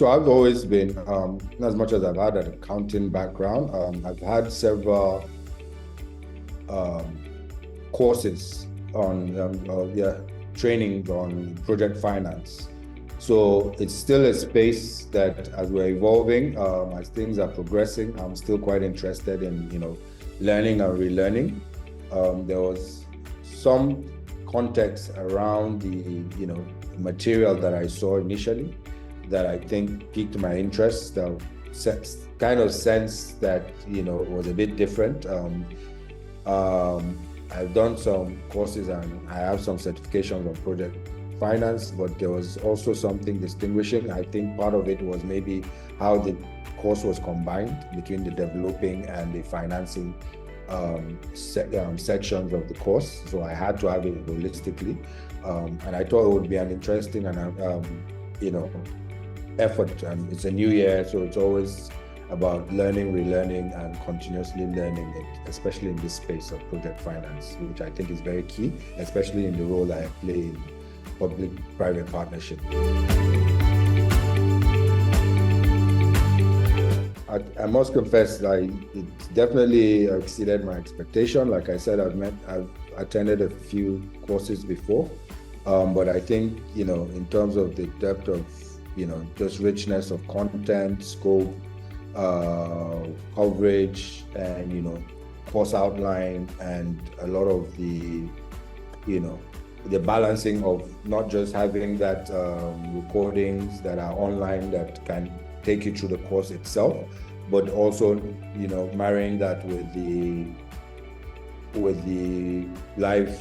So I've always been, not as much as I've had an accounting background, I've had several um, courses on, trainings on project finance. So it's still a space that, as we're evolving, as things are progressing, I'm still quite interested in, learning and relearning. There was some context around the, material that I saw initially that I think piqued my interest. Kind of sense that, was a bit different. I've done some courses and I have some certifications on project finance, but there was also something distinguishing. I think part of it was maybe how the course was combined between the developing and the financing sections of the course. So I had to have it holistically, and I thought it would be an interesting and effort. And it's a new year, so it's always about learning, relearning, and continuously learning it, especially in this space of project finance, which I think is very key, especially in the role I play in public-private partnership. I must confess that it definitely exceeded my expectation. Like I said, I've attended a few courses before, but I think, in terms of the depth of, just richness of content, scope, coverage, and, course outline, and a lot of the, the balancing of not just having that recordings that are online that can take you through the course itself, but also, marrying that with the live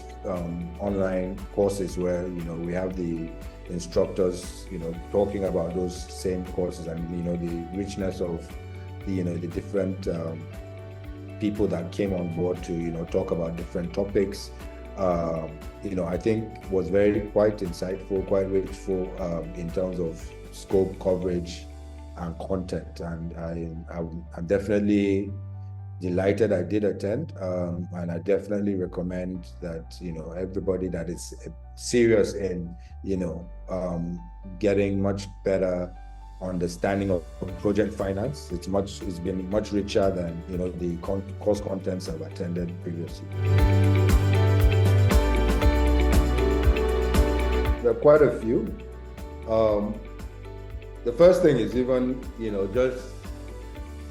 online courses where, we have the instructors, talking about those same courses, and, the richness of the different people that came on board to, talk about different topics. I think was quite insightful, quite richful in terms of scope, coverage, and content. And I'm definitely delighted I did attend, and I definitely recommend that, everybody that is serious in, getting much better understanding of project finance. It's been much richer than, the course contents I've attended previously. There are quite a few. The first thing is even, just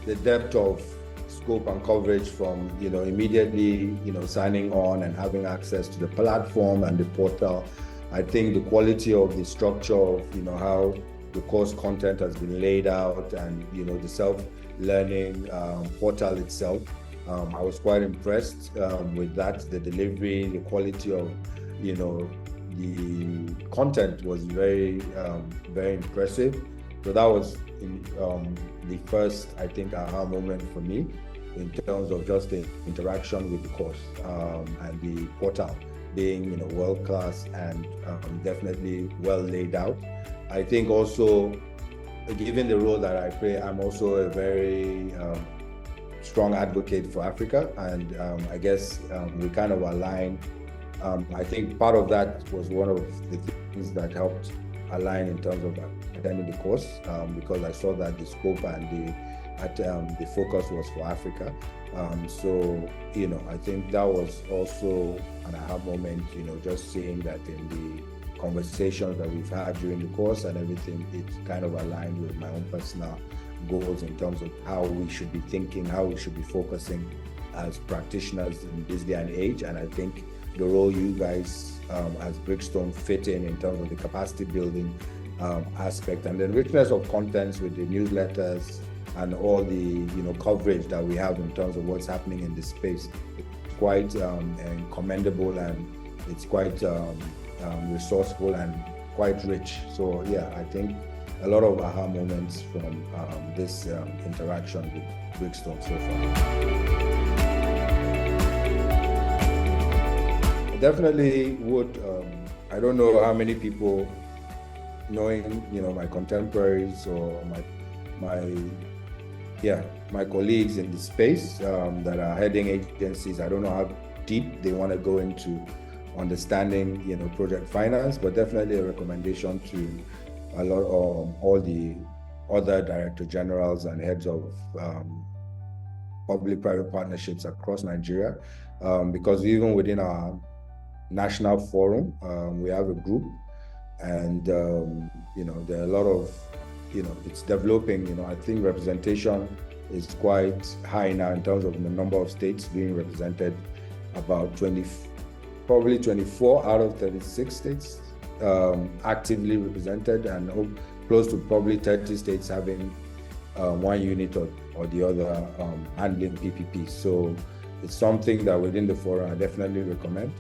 the depth of scope and coverage from, immediately, signing on and having access to the platform and the portal. I think the quality of the structure of, how the course content has been laid out, and, the self-learning portal itself. I was quite impressed with that. The delivery, the quality of, the content was very, very impressive. So that was the first, I think, aha moment for me in terms of just the interaction with the course and the portal being, world-class and definitely well laid out. I think also, given the role that I play, I'm also a very strong advocate for Africa, and I guess we kind of align. I think part of that was one of the things that helped align in terms of attending the course, because I saw that the scope and the focus was for Africa. So, I think that was also an aha moment, just seeing that in the conversations that we've had during the course and everything, it kind of aligned with my own personal goals in terms of how we should be thinking, how we should be focusing as practitioners in this day and age. And I think the role you guys as Brickstone fit in terms of the capacity building aspect, and the richness of contents with the newsletters and all the coverage that we have in terms of what's happening in this space, it's quite commendable, and it's quite resourceful and quite rich. So yeah, I think a lot of aha moments from this interaction with Brickstone so far. I definitely would. I don't know how many people, knowing my contemporaries or my colleagues in the space that are heading agencies. I don't know how deep they want to go into understanding project finance, but definitely a recommendation to a lot of all other director generals and heads of public-private partnerships across Nigeria, because even within our national forum, we have a group, and there are a lot of, it's developing. I think representation is quite high now in terms of the number of states being represented. About 24 out of 36 states actively represented, and close to probably 30 states having one unit or the other handling PPP. So it's something that within the forum I definitely recommend,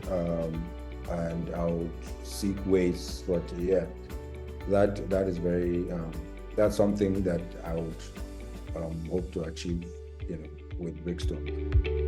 and I'll seek ways. But yeah, that is very that's something that I would hope to achieve, with Brickstone.